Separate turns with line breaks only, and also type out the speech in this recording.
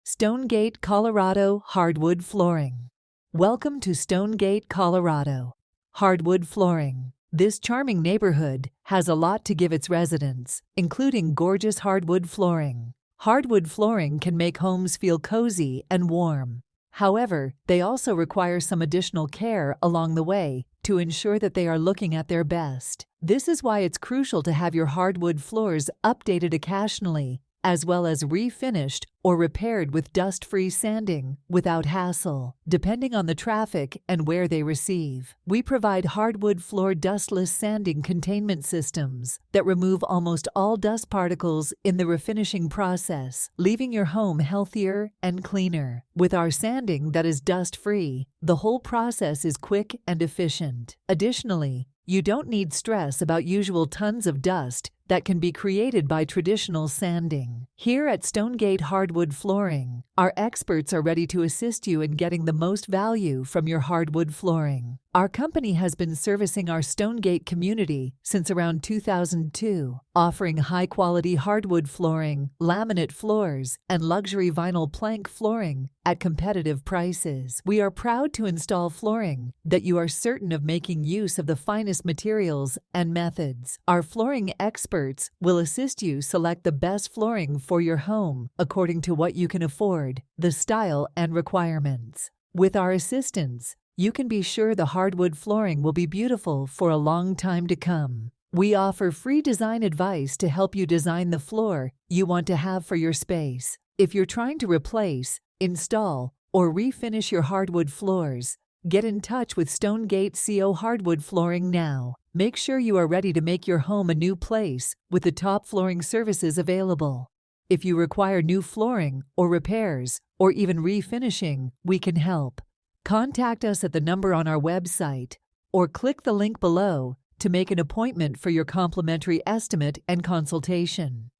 Stonegate, Colorado hardwood flooring. Welcome to Stonegate, Colorado. Hardwood flooring. This charming neighborhood has a lot to give its residents, including gorgeous hardwood flooring. Hardwood flooring can make homes feel cozy and warm. However, they also require some additional care along the way to ensure that they are looking at their best. This is why it's crucial to have your hardwood floors updated occasionally, as well as refinished or repaired with dust-free sanding without hassle, depending on the traffic and where they receive. We provide hardwood floor dustless sanding containment systems that remove almost all dust particles in the refinishing process, leaving your home healthier and cleaner. With our sanding that is dust-free, the whole process is quick and efficient. Additionally, you don't need stress about usual tons of dust that can be created by traditional sanding. Here at Stonegate Hardwood Flooring, our experts are ready to assist you in getting the most value from your hardwood flooring. Our company has been servicing our Stonegate community since around 2002, offering high-quality hardwood flooring, laminate floors, and luxury vinyl plank flooring at competitive prices. We are proud to install flooring that you are certain of making use of the finest materials and methods. Our flooring experts will assist you select the best flooring for your home according to what you can afford, the style, and requirements. With our assistance, you can be sure the hardwood flooring will be beautiful for a long time to come. We offer free design advice to help you design the floor you want to have for your space. If you're trying to replace, install, or refinish your hardwood floors, get in touch with Stonegate CO Hardwood Flooring now. Make sure you are ready to make your home a new place with the top flooring services available. If you require new flooring or repairs or even refinishing, we can help. Contact us at the number on our website or click the link below to make an appointment for your complimentary estimate and consultation.